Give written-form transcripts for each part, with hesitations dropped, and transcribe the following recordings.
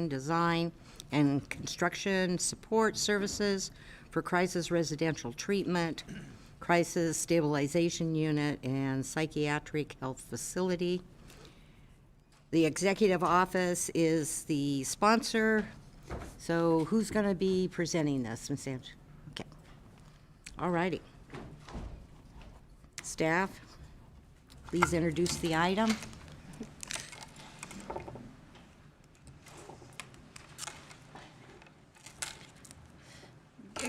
design, and construction support services for crisis residential treatment, crisis stabilization unit, and psychiatric health facility. The executive office is the sponsor. So who's going to be presenting this, Ms. Sanchez? Okay. All righty. Staff, please introduce the item.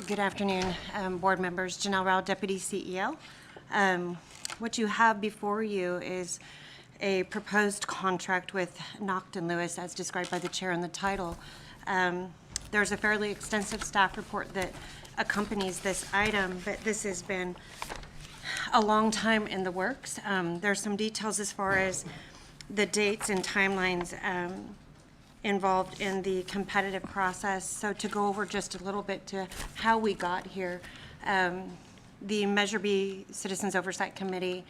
Good afternoon, board members. Janelle Rao, Deputy CEO. What you have before you is a proposed contract with Naughton Lewis, as described by the chair in the title. There's a fairly extensive staff report that accompanies this item, but this has been a long time in the works. There's some details as far as the dates and timelines involved in the competitive process. So to go over just a little bit to how we got here, the Measure B Citizens Oversight Committee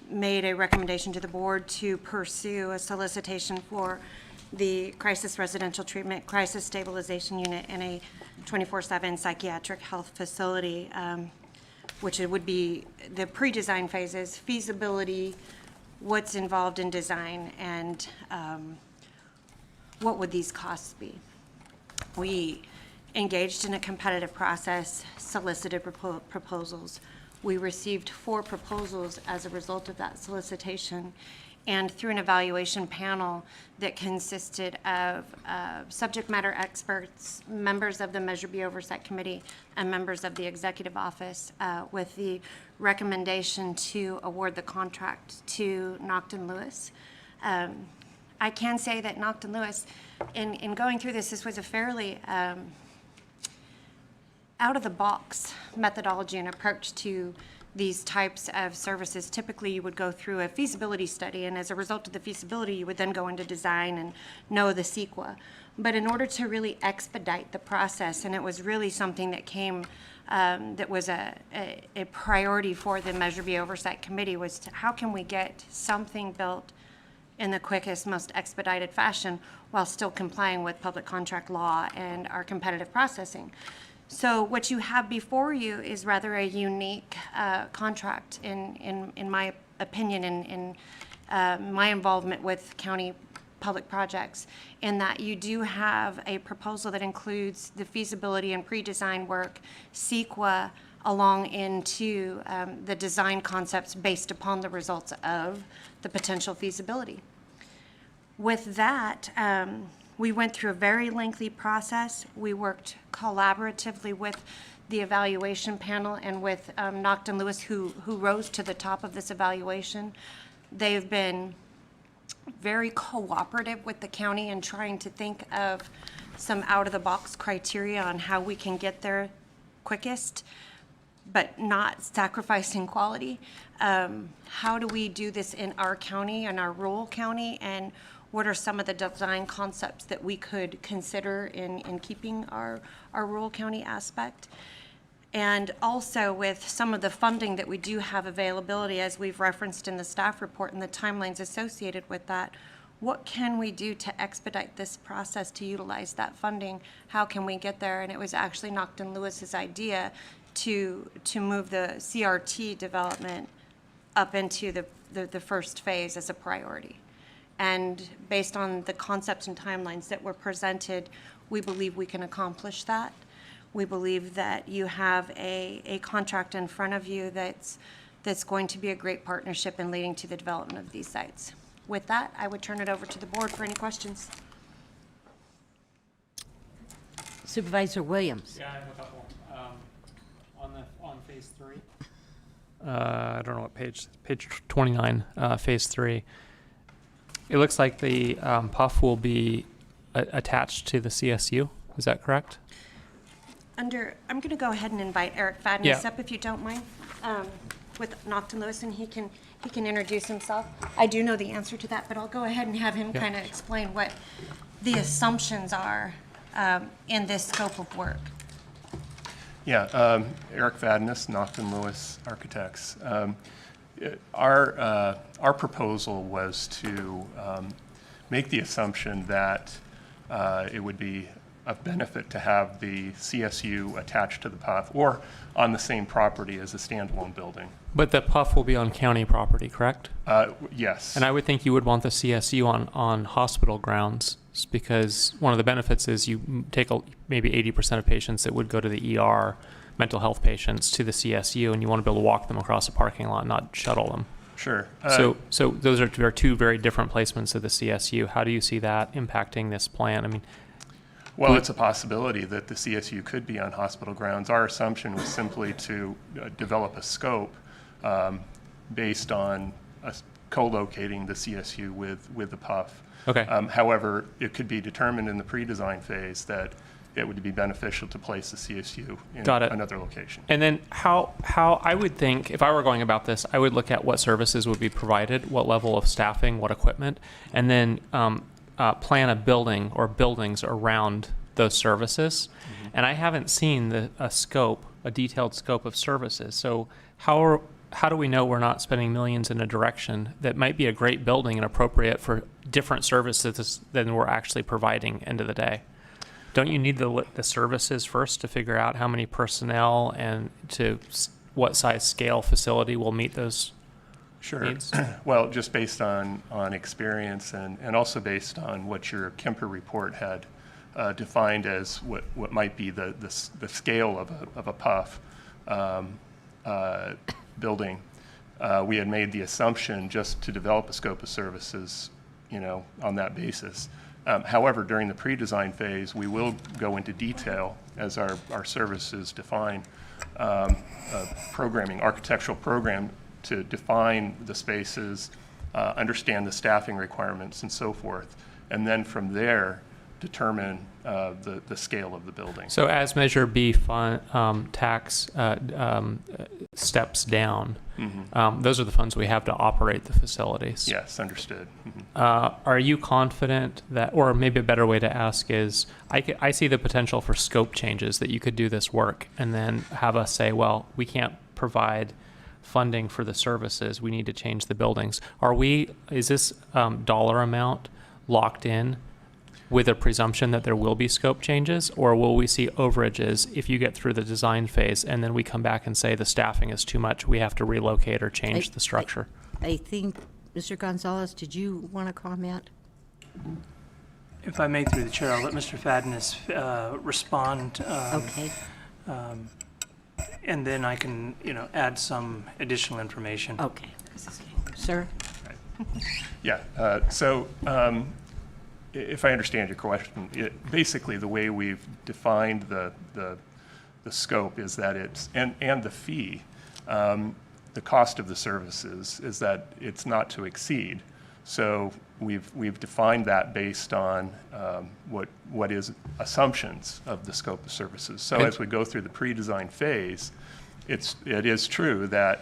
made a recommendation to the board to pursue a solicitation for the crisis residential treatment, crisis stabilization unit in a 24/7 psychiatric health facility, which it would be the pre-design phases, feasibility, what's involved in design, and what would these costs be. We engaged in a competitive process, solicited proposals. We received 4 proposals as a result of that solicitation, and through an evaluation panel that consisted of subject matter experts, members of the Measure B Oversight Committee, and members of the Executive Office, with the recommendation to award the contract to Naughton Lewis. I can say that Naughton Lewis, in going through this was a fairly out-of-the-box methodology and approach to these types of services. Typically, you would go through a feasibility study, and as a result of the feasibility, you would then go into design and know the CEQA. But in order to really expedite the process, and it was really something that came, that was a priority for the Measure B Oversight Committee, was to how can we get something built in the quickest, most expedited fashion while still complying with public contract law and our competitive processing. So what you have before you is rather a unique contract in my opinion, in my involvement with county public projects, in that you do have a proposal that includes the feasibility and pre-design work, CEQA, along into the design concepts based upon the results of the potential feasibility. With that, we went through a very lengthy process. We worked collaboratively with the evaluation panel and with Naughton Lewis, who rose to the top of this evaluation. They've been very cooperative with the county in trying to think of some out-of-the-box criteria on how we can get there quickest, but not sacrificing quality. How do we do this in our county, in our rural county, and what are some of the design concepts that we could consider in keeping our rural county aspect? And also with some of the funding that we do have availability, as we've referenced in the staff report and the timelines associated with that, what can we do to expedite this process to utilize that funding? How can we get there? And it was actually Naughton Lewis's idea to move the CRT development up into the first phase as a priority. And based on the concepts and timelines that were presented, we believe we can accomplish that. We believe that you have a contract in front of you that's going to be a great partnership in leading to the development of these sites. With that, I would turn it over to the board for any questions. Supervisor Williams. Yeah, I have a couple. On phase 3. I don't know what page 29, phase 3. It looks like the PUF will be attached to the CSU. Is that correct? I'm going to go ahead and invite Eric Fadness up, if you don't mind, with Naughton Lewis, and he can introduce himself. I do know the answer to that, but I'll go ahead and have him kind of explain what the assumptions are in this scope of work. Yeah, Eric Fadness, Naughton Lewis Architects. Our proposal was to make the assumption that it would be of benefit to have the CSU attached to the PUF or on the same property as a standalone building. But the PUF will be on county property, correct? Yes. And I would think you would want the CSU on hospital grounds, because one of the benefits is you take maybe 80% of patients that would go to the ER, mental health patients, to the CSU, and you want to be able to walk them across a parking lot, not shuttle them. Sure. So those are two very different placements of the CSU. How do you see that impacting this plan? I mean, Well, it's a possibility that the CSU could be on hospital grounds. Our assumption was simply to develop a scope based on us co-locating the CSU with the PUF. okay. However, it could be determined in the pre-design phase that it would be beneficial to place the CSU in Got it. another location. And then how I would think, if I were going about this, I would look at what services would be provided, what level of staffing, what equipment, and then plan a building or buildings around those services. Mm-hmm. And I haven't seen a detailed scope of services. So how do we know we're not spending millions in a direction that might be a great building and appropriate for different services than we're actually providing end of the day? Don't you need the services first to figure out how many personnel and to what size scale facility will meet those Sure. needs? Well, just based on experience and also based on what your Kemper report had defined as what might be the scale of a PUF building, we had made the assumption just to develop a scope of services, on that basis. However, during the pre-design phase, we will go into detail as our services define programming, architectural program to define the spaces, understand the staffing requirements and so forth. And then from there, determine the scale of the building. So as Measure B tax steps down, those are the funds we have to operate the facilities. Yes, understood. Are you confident that, or maybe a better way to ask is, I see the potential for scope changes, that you could do this work and then have us say, well, we can't provide funding for the services, we need to change the buildings. Is this dollar amount locked in with a presumption that there will be scope changes, or will we see overages if you get through the design phase and then we come back and say the staffing is too much, we have to relocate or change the structure? I think, Mr. Gonzalez, did you want to comment? If I may, through the chair, I'll let Mr. Fadness respond. Okay. And then I can, add some additional information. Okay. Sir? Yeah, if I understand your question, basically the way we've defined the scope is that it's, and the fee, the cost of the services is that it's not to exceed. So we've defined that based on what is assumptions of the scope of services. So as we go through the pre-design phase, it is true that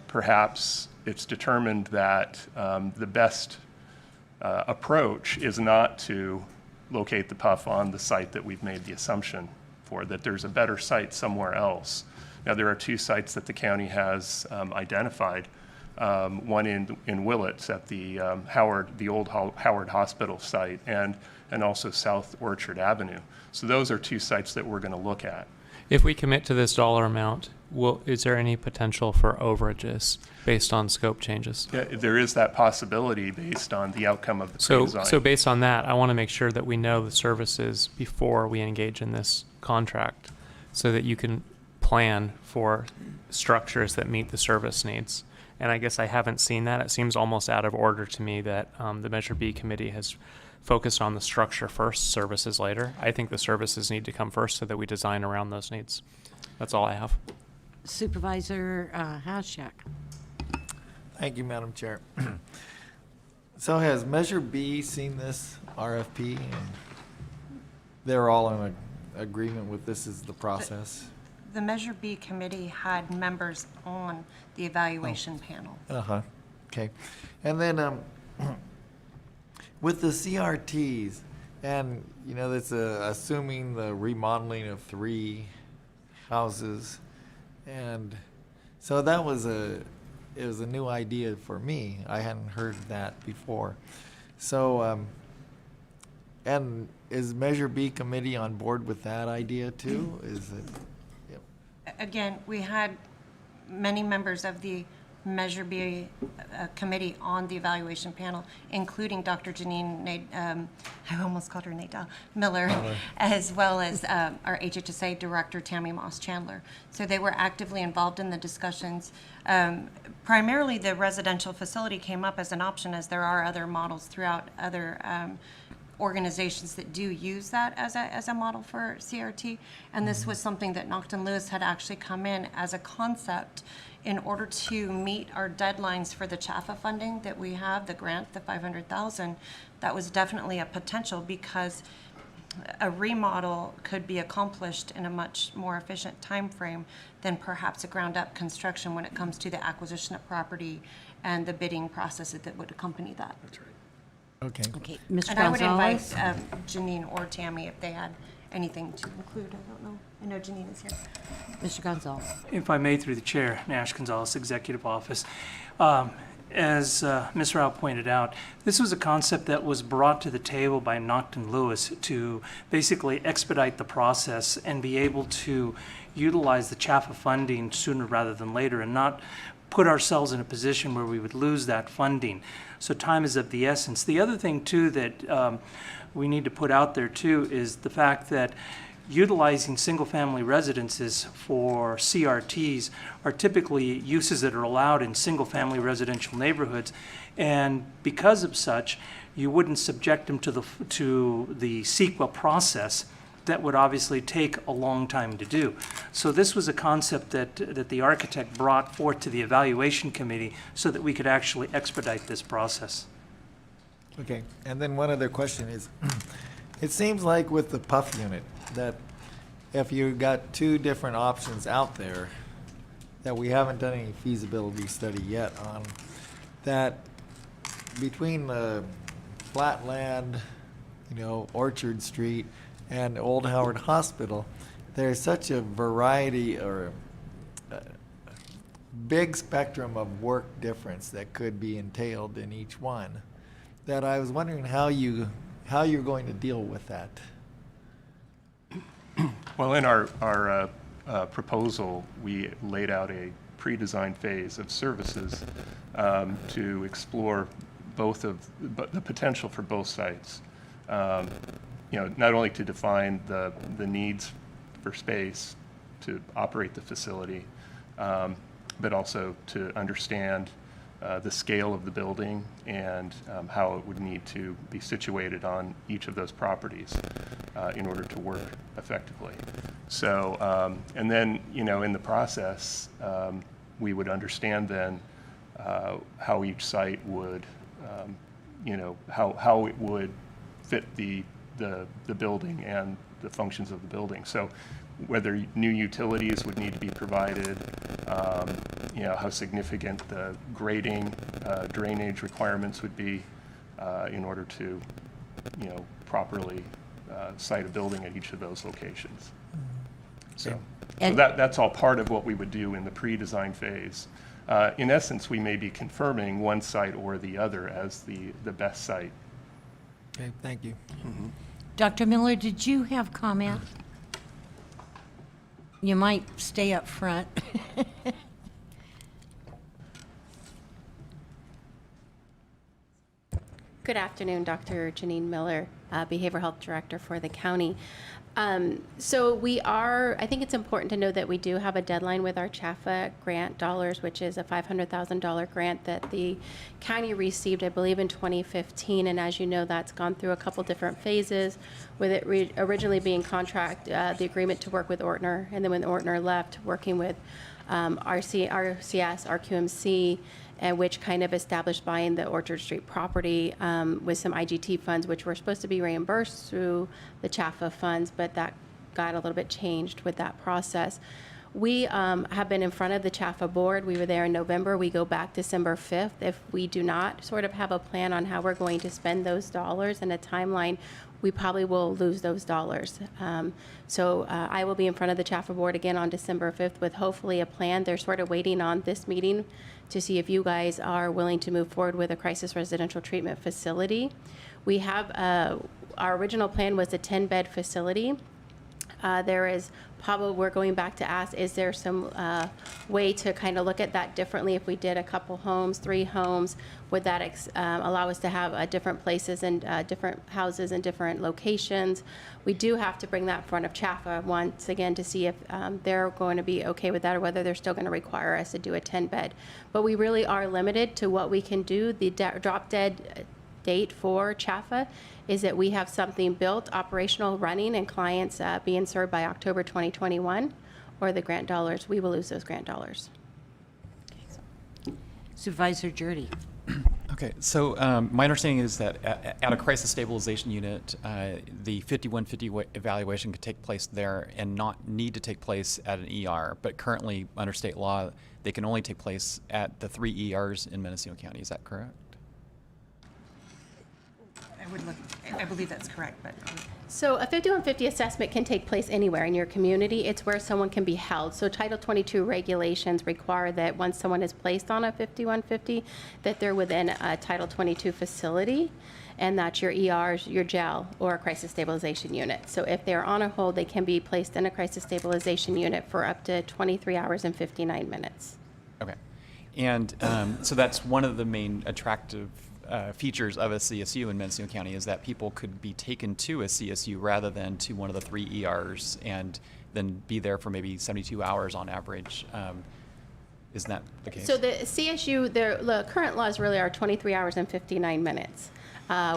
perhaps it's determined that the best approach is not to locate the PUF on the site that we've made the assumption for, that there's a better site somewhere else. Now, there are two sites that the county has identified, one in Willits at the old Howard Hospital site, and also South Orchard Avenue. So those are two sites that we're going to look at. If we commit to this dollar amount, is there any potential for overages based on scope changes? Yeah, there is that possibility based on the outcome of the pre-design. So based on that, I want to make sure that we know the services before we engage in this contract, so that you can plan for structures that meet the service needs. And I guess I haven't seen that. It seems almost out of order to me that the Measure B committee has focused on the structure first, services later. I think the services need to come first so that we design around those needs. That's all I have. Supervisor Haschak. Thank you, Madam Chair. So has Measure B seen this RFP, and they're all in agreement with this is the process? The Measure B committee had members on the evaluation panel. Uh-huh, okay. And then with the CRTs, and, that's assuming the remodeling of 3 houses, and so that was it was a new idea for me. I hadn't heard that before. So And is Measure B committee on board with that idea too? Is it? Yep. Again, we had many members of the Measure B committee on the evaluation panel, including Dr. Janine, I almost called her Nadel Miller, as well as our HHSA director, Tammy Moss Chandler. So they were actively involved in the discussions. Primarily, the residential facility came up as an option, as there are other models throughout other organizations that do use that as a model for CRT. And this was something that Naughton Lewis had actually come in as a concept in order to meet our deadlines for the CHAFA funding that we have, the grant, the 500,000. That was definitely a potential, because a remodel could be accomplished in a much more efficient time frame than perhaps a ground-up construction when it comes to the acquisition of property and the bidding process that would accompany that. That's right. Okay. Okay, Mr. And I would invite Gonzalez? Janine or Tammy if they had anything to include. I don't know. I know Janine is here. Mr. Gonzalez? If I may, through the chair, Nash Gonzalez, Executive Office. As Ms. Rao pointed out, this was a concept that was brought to the table by Naughton Lewis to basically expedite the process and be able to utilize the CHAFA funding sooner rather than later, and not put ourselves in a position where we would lose that funding. So time is of the essence. The other thing too that we need to put out there too is the fact that utilizing single-family residences for CRTs are typically uses that are allowed in single-family residential neighborhoods, and because of such, you wouldn't subject them to the CEQA process that would obviously take a long time to do. So this was a concept that the architect brought forth to the evaluation committee so that we could actually expedite this process. Okay, and then one other question is, it seems like with the PUF unit, that if you got two different options out there, that we haven't done any feasibility study yet on, that between the flat land, Orchard Street, and Old Howard Hospital, there's such a variety or a big spectrum of work difference that could be entailed in each one, that I was wondering how you're going to deal with that. Well, in our proposal, we laid out a pre-design phase of services to explore the potential for both sites. Not only to define the needs for space to operate the facility, but also to understand the scale of the building and how it would need to be situated on each of those properties in order to work effectively. So, and then, in the process, we would understand then how each site would, how it would fit the building and the functions of the building. So whether new utilities would need to be provided, how significant the grading, drainage requirements would be in order to, properly site a building at each of those locations. So And- that's all part of what we would do in the pre-design phase. In essence, we may be confirming one site or the other as the best site. Okay, thank you. Dr. Miller, did you have comment? You might stay up front. Good afternoon, Dr. Janine Miller, Behavioral Health Director for the county. So I think it's important to know that we do have a deadline with our CHAFA grant dollars, which is a $500,000 grant that the county received, I believe, in 2015. And as you know, that's gone through a couple different phases, with it originally being the agreement to work with Ortner, and then when Ortner left, working with RCS, RQMC, which kind of established buying the Orchard Street property with some IGT funds, which were supposed to be reimbursed through the CHAFA funds, but that got a little bit changed with that process. We have been in front of the CHAFA board. We were there in November. We go back December 5th. If we do not sort of have a plan on how we're going to spend those dollars and a timeline, we probably will lose those dollars. So I will be in front of the CHAFA board again on December 5th with hopefully a plan. They're sort of waiting on this meeting to see if you guys are willing to move forward with a crisis residential treatment facility. We have, our original plan was a 10-bed facility. There is probably, we're going back to ask, is there some way to kind of look at that differently? If we did a couple homes, 3 homes, would that allow us to have different places and different houses in different locations? We do have to bring that in front of CHAFA once again to see if they're going to be okay with that or whether they're still going to require us to do a 10-bed. But we really are limited to what we can do. The drop-dead date for CHAFA is that we have something built, operational, running, and clients being served by October 2021, or the grant dollars, we will lose those grant dollars. Supervisor Jordy. Okay, so my understanding is that at a crisis stabilization unit, the 5150 evaluation could take place there and not need to take place at an ER. But currently, under state law, they can only take place at the 3 ERs in Mendocino County. Is that correct? I believe that's correct, but. So a 5150 assessment can take place anywhere in your community. It's where someone can be held. So Title 22 regulations require that once someone is placed on a 5150, that they're within a Title 22 facility, and that's your ERs, your jail, or a crisis stabilization unit. So if they're on a hold, they can be placed in a crisis stabilization unit for up to 23 hours and 59 minutes. Okay. And so that's one of the main attractive features of a CSU in Mendocino County is that people could be taken to a CSU rather than to one of the 3 ERs and then be there for maybe 72 hours on average. Isn't that the case? So the CSU, the current laws really are 23 hours and 59 minutes,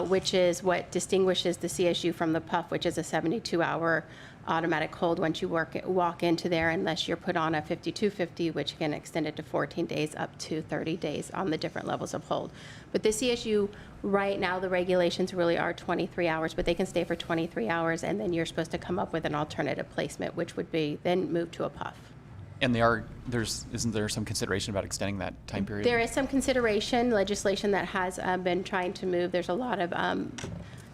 which is what distinguishes the CSU from the PUF, which is a 72-hour automatic hold once you walk into there, unless you're put on a 5250, which can extend it to 14 days up to 30 days on the different levels of hold. But the CSU, right now, the regulations really are 23 hours, but they can stay for 23 hours, and then you're supposed to come up with an alternative placement, which would be then move to a PUF. And isn't there some consideration about extending that time period? There is some consideration, legislation that has been trying to move. There's a lot of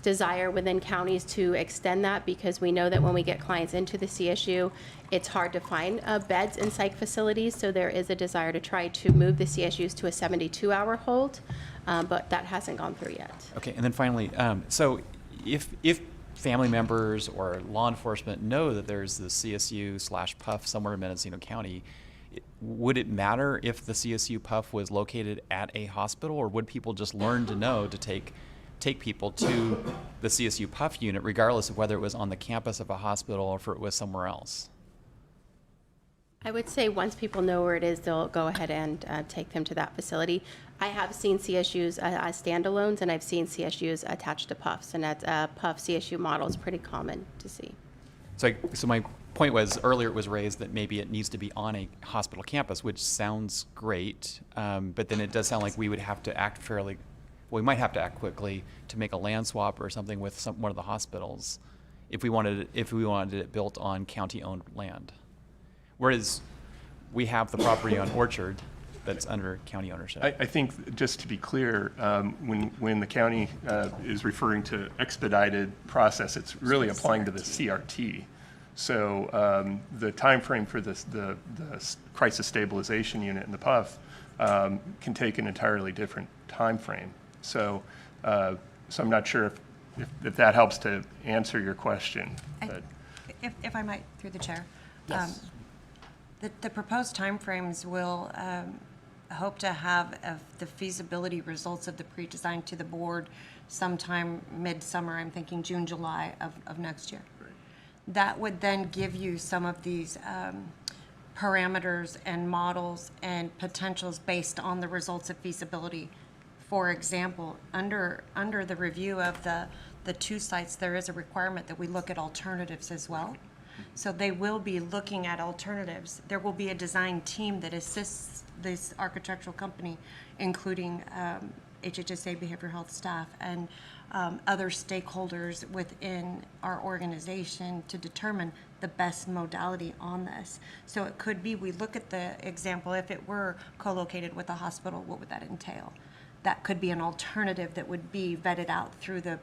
desire within counties to extend that because we know that when we get clients into the CSU, it's hard to find beds in psych facilities. So there is a desire to try to move the CSUs to a 72-hour hold, but that hasn't gone through yet. Okay, and then finally, so if family members or law enforcement know that there's the CSU/PUF somewhere in Mendocino County, would it matter if the CSU PUF was located at a hospital, or would people just learn to know to take people to the CSU PUF unit, regardless of whether it was on the campus of a hospital or if it was somewhere else? I would say once people know where it is, they'll go ahead and take them to that facility. I have seen CSUs as standalones, and I've seen CSUs attached to PUFs, and that PUF CSU model is pretty common to see. So my point was, earlier it was raised that maybe it needs to be on a hospital campus, which sounds great, but then it does sound like we would have to act we might have to act quickly to make a land swap or something with one of the hospitals if we wanted it built on county-owned land. Whereas we have the property on Orchard that's under county ownership. I think, just to be clear, when the county is referring to expedited process, it's really applying to the CRT. So the time frame for the crisis stabilization unit in the PUF can take an entirely different time frame. So I'm not sure if that helps to answer your question. But If I might, through the chair. Yes. The proposed timeframes will hope to have the feasibility results of the pre-design to the board sometime mid-summer, I'm thinking June, July of next year. Right. That would then give you some of these parameters and models and potentials based on the results of feasibility. For example, under the review of the 2 sites, there is a requirement that we look at alternatives as well. So they will be looking at alternatives. There will be a design team that assists this architectural company, including HHSA behavioral health staff and other stakeholders within our organization to determine the best modality on this. So it could be, we look at the example, if it were co-located with a hospital, what would that entail? That could be an alternative that would be vetted out through the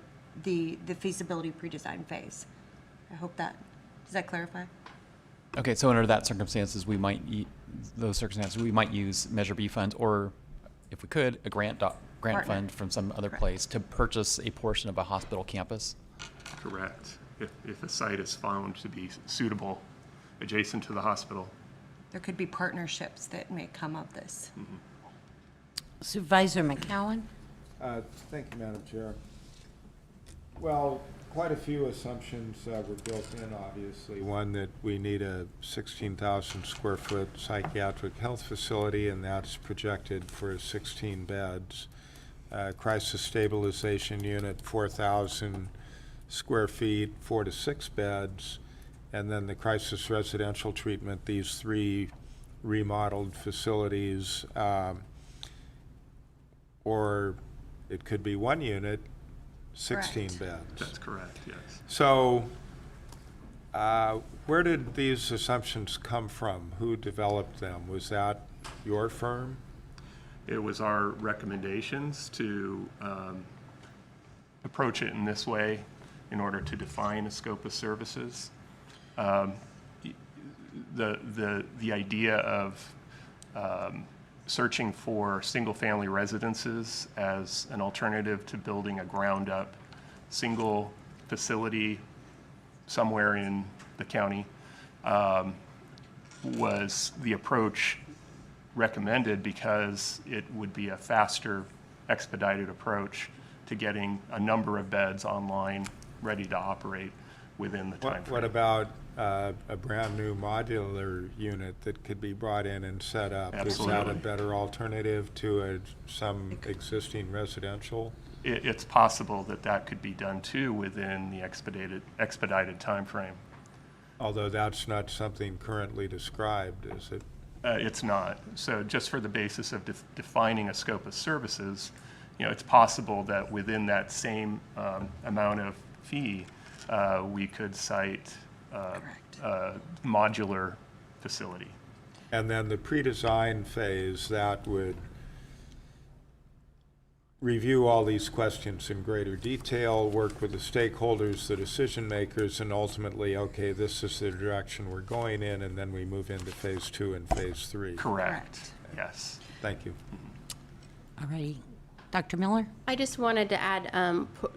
feasibility pre-design phase. I hope that, does that clarify? Okay, so under that circumstances, we might use Measure B funds, or if we could, a grant grant Partner. fund from some other Correct. place to purchase a portion of a hospital campus? Correct. If a site is found to be suitable adjacent to the hospital. There could be partnerships that may come of this. Supervisor McCowan? Thank you, Madam Chair. Well, quite a few assumptions were built in, obviously. One, that we need a 16,000 square foot psychiatric health facility, and that's projected for 16 beds. Crisis stabilization unit, 4,000 square feet, 4 to 6 beds. And then the crisis residential treatment, these 3 remodeled facilities, or it could be 1 unit, 16 Correct. beds. That's correct, yes. So, where did these assumptions come from? Who developed them? Was that your firm? It was our recommendations to approach it in this way in order to define a scope of services. The idea of searching for single-family residences as an alternative to building a ground-up single facility somewhere in the county was the approach recommended because it would be a faster, expedited approach to getting a number of beds online, ready to operate within the time frame. What about a brand-new modular unit that could be brought in and set up? Is that a Absolutely. better alternative to some existing residential? It's possible that that could be done too within the expedited time frame. Although that's not something currently described, is it? It's not. So just for the basis of defining a scope of services, it's possible that within that same amount of fee, we could cite a modular facility. And then the pre-design phase, that would review all these questions in greater detail, work with the stakeholders, the decision makers, and ultimately, okay, this is the direction we're going in, and then we move into phase 2 and phase 3. Correct. Yes. Thank you. All righty. Dr. Miller? I just wanted to add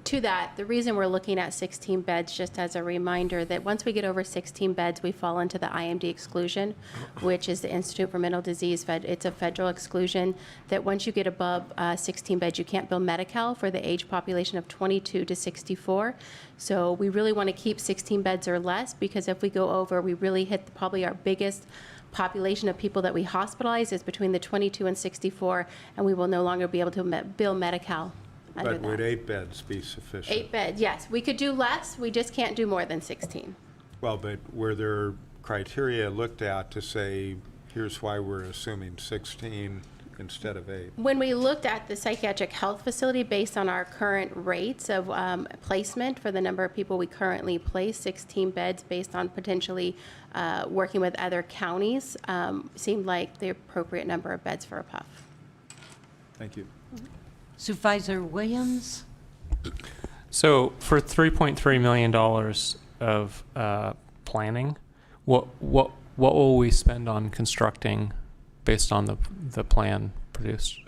to that, the reason we're looking at 16 beds, just as a reminder, that once we get over 16 beds, we fall into the IMD exclusion, which is the Institute for Mental Disease. It's a federal exclusion that once you get above 16 beds, you can't bill Medi-Cal for the age population of 22 to 64. So we really want to keep 16 beds or less, because if we go over, we really hit probably our biggest population of people that we hospitalize is between the 22 and 64, and we will no longer be able to bill Medi-Cal under But would that. 8 beds be sufficient? 8 beds, yes. We could do less, we just can't do more than 16. Well, but were there criteria looked at to say, here's why we're assuming 16 instead of 8? When we looked at the psychiatric health facility, based on our current rates of placement for the number of people we currently place, 16 beds based on potentially working with other counties, seemed like the appropriate number of beds for a PUF. Thank you. Supervisor Williams? So for $3.3 million of planning, what will we spend on constructing based on the plan produced?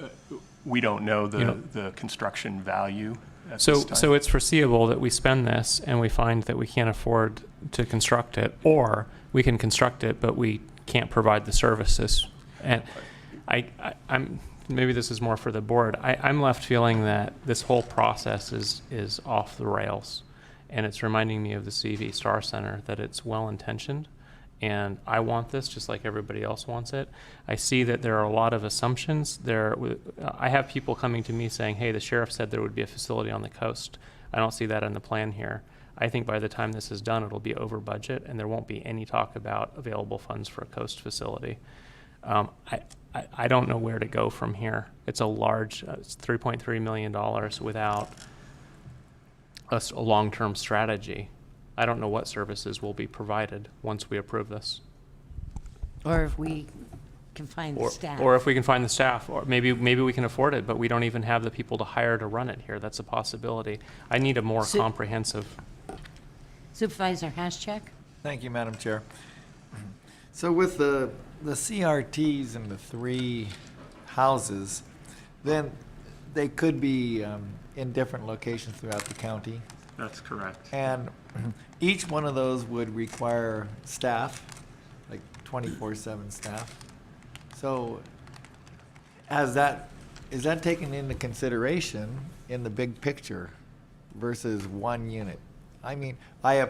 We don't know You know- the construction value at So this time. it's foreseeable that we spend this and we find that we can't afford to construct it, or we can construct it but we can't provide the services. And I'm maybe this is more for the board. I'm left feeling that this whole process is off the rails, and it's reminding me of the CV Star Center, that it's well intentioned. And I want this just like everybody else wants it. I see that there are a lot of assumptions. I have people coming to me saying, hey, the sheriff said there would be a facility on the coast. I don't see that in the plan here. I think by the time this is done, it'll be over budget, and there won't be any talk about available funds for a coast facility. I don't know where to go from here. It's a large, it's $3.3 million without a long-term strategy. I don't know what services will be provided once we approve this. Or if we can find the staff. Or if we can find the staff, or maybe we can afford it, but we don't even have the people to hire to run it here. That's a possibility. I need a more comprehensive. Supervisor Haschak? Thank you, Madam Chair. So with the CRTs and the 3 houses, then they could be in different locations throughout the county. That's correct. And each one of those would require staff, like 24/7 staff. So is that taken into consideration in the big picture versus one unit? I mean, I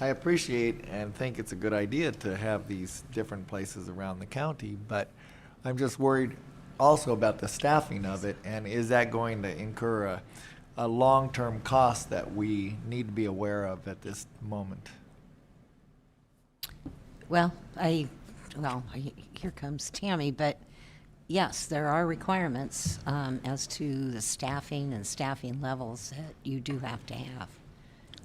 appreciate and think it's a good idea to have these different places around the county, but I'm just worried also about the staffing of it, and is that going to incur a long-term cost that we need to be aware of at this moment? Well, here comes Tammy, but yes, there are requirements as to the staffing and staffing levels that you do have to have.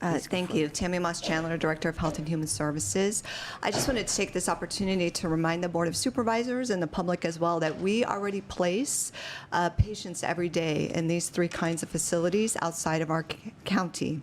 Thank you. Tammy Moss Chandler, Director of Health and Human Services. I just wanted to take this opportunity to remind the Board of Supervisors and the public as well that we already place patients every day in these three kinds of facilities outside of our county.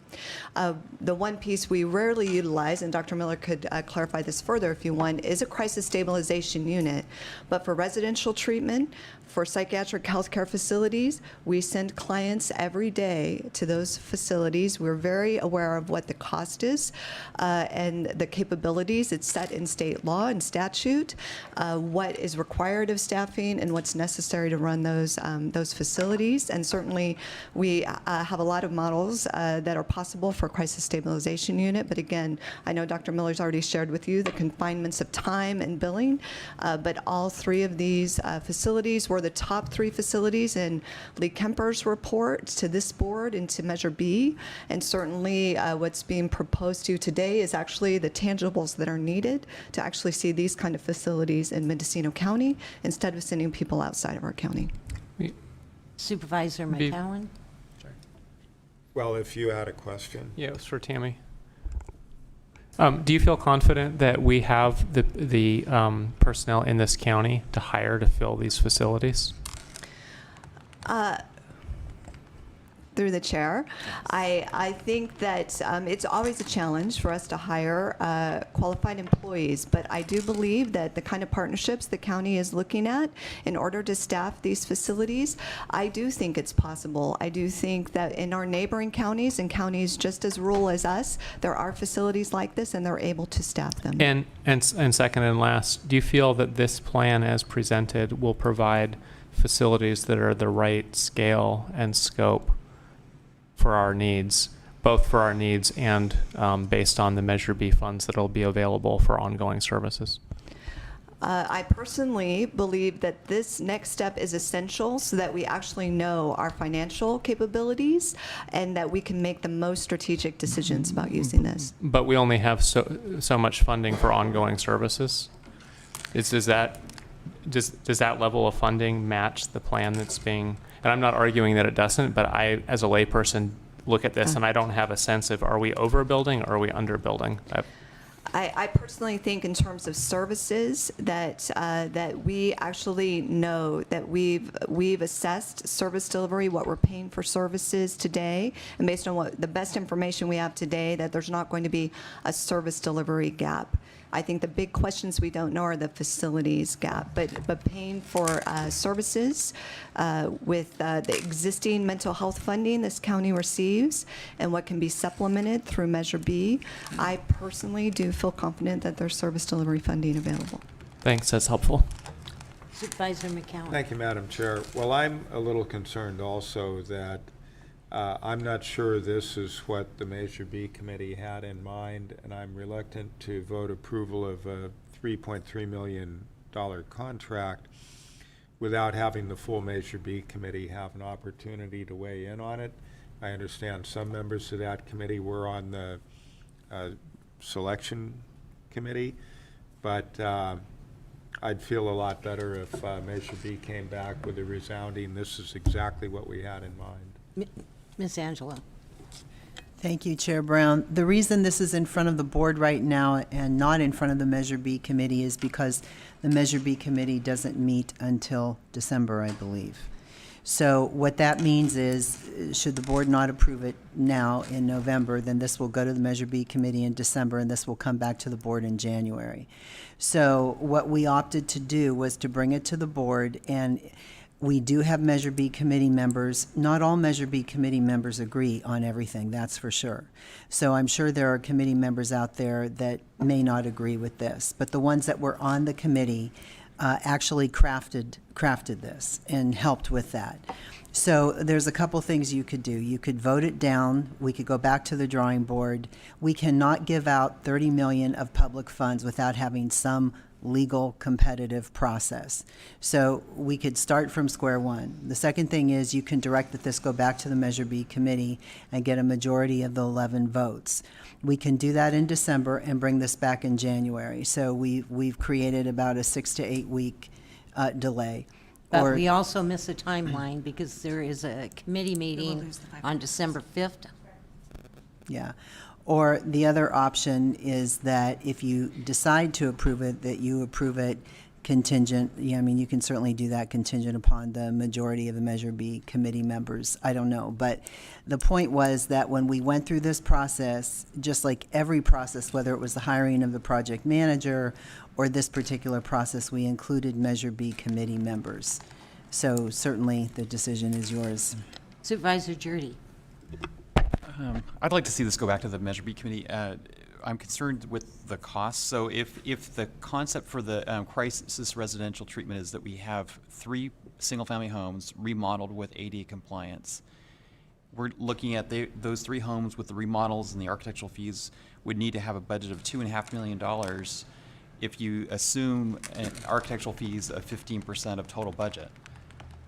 The one piece we rarely utilize, and Dr. Miller could clarify this further if you want, is a crisis stabilization unit. But for residential treatment, for psychiatric healthcare facilities, we send clients every day to those facilities. We're very aware of what the cost is and the capabilities. It's set in state law and statute, what is required of staffing and what's necessary to run those facilities. And certainly, we have a lot of models that are possible for a crisis stabilization unit. But again, I know Dr. Miller's already shared with you the confinements of time and billing. But all three of these facilities were the top three facilities in Lee Kemper's report to this board and to Measure B. And certainly what's being proposed to you today is actually the tangibles that are needed to actually see these kind of facilities in Mendocino County instead of sending people outside of our county. Supervisor McCowan? Well, if you had a question. Yeah, it was for Tammy. Do you feel confident that we have the personnel in this county to hire to fill these facilities? Through the chair, I think that it's always a challenge for us to hire qualified employees, but I do believe that the kind of partnerships the county is looking at in order to staff these facilities, I do think it's possible. I do think that in our neighboring counties and counties just as rural as us, there are facilities like this and they're able to staff them. And second and last, do you feel that this plan as presented will provide facilities that are the right scale and scope for our needs, both for our needs and based on the Measure B funds that will be available for ongoing services? I personally believe that this next step is essential so that we actually know our financial capabilities and that we can make the most strategic decisions about using this. But we only have so much funding for ongoing services. Does that level of funding match the plan that's being? And I'm not arguing that it doesn't, but I, as a layperson, look at this and I don't have a sense of, are we overbuilding or are we underbuilding? I personally think in terms of services that we actually know that we've assessed service delivery, what we're paying for services today, and based on what the best information we have today, that there's not going to be a service delivery gap. I think the big questions we don't know are the facilities gap, but paying for services with the existing mental health funding this county receives and what can be supplemented through Measure B, I personally do feel confident that there's service delivery funding available. Thanks, that's helpful. Supervisor McCowan? Thank you, Madam Chair. Well, I'm a little concerned also that I'm not sure this is what the Measure B committee had in mind, and I'm reluctant to vote approval of a $3.3 million contract without having the full Measure B committee have an opportunity to weigh in on it. I understand some members of that committee were on the selection committee, but I'd feel a lot better if Measure B came back with a resounding, this is exactly what we had in mind. Ms. Angela? Thank you, Chair Brown. The reason this is in front of the board right now and not in front of the Measure B committee is because the Measure B committee doesn't meet until December, I believe. So what that means is, should the board not approve it now in November, then this will go to the Measure B committee in December, and this will come back to the board in January. So what we opted to do was to bring it to the board, and We do have Measure B committee members. Not all Measure B committee members agree on everything, that's for sure. So I'm sure there are committee members out there that may not agree with this. But the ones that were on the committee actually crafted this and helped with that. So there's a couple things you could do. You could vote it down. We could go back to the drawing board. We cannot give out 30 million of public funds without having some legal competitive process. So we could start from square one. The second thing is you can direct that this go back to the Measure B committee and get a majority of the 11 votes. We can do that in December and bring this back in January. So we've created about a 6 to 8 week delay. But Or- we also miss a timeline because there is a committee meeting on December 5th. Yeah. Or the other option is that if you decide to approve it, that you approve it contingent, yeah, I mean, you can certainly do that contingent upon the majority of the Measure B committee members. I don't know. But the point was that when we went through this process, just like every process, whether it was the hiring of the project manager or this particular process, we included Measure B committee members. So certainly the decision is yours. Supervisor Jordy. I'd like to see this go back to the Measure B committee. I'm concerned with the cost. So if the concept for the crisis residential treatment is that we have 3 single-family homes remodeled with ADA compliance, we're looking at those 3 homes with the remodels and the architectural fees would need to have a budget of $2.5 million if you assume architectural fees of 15% of total budget.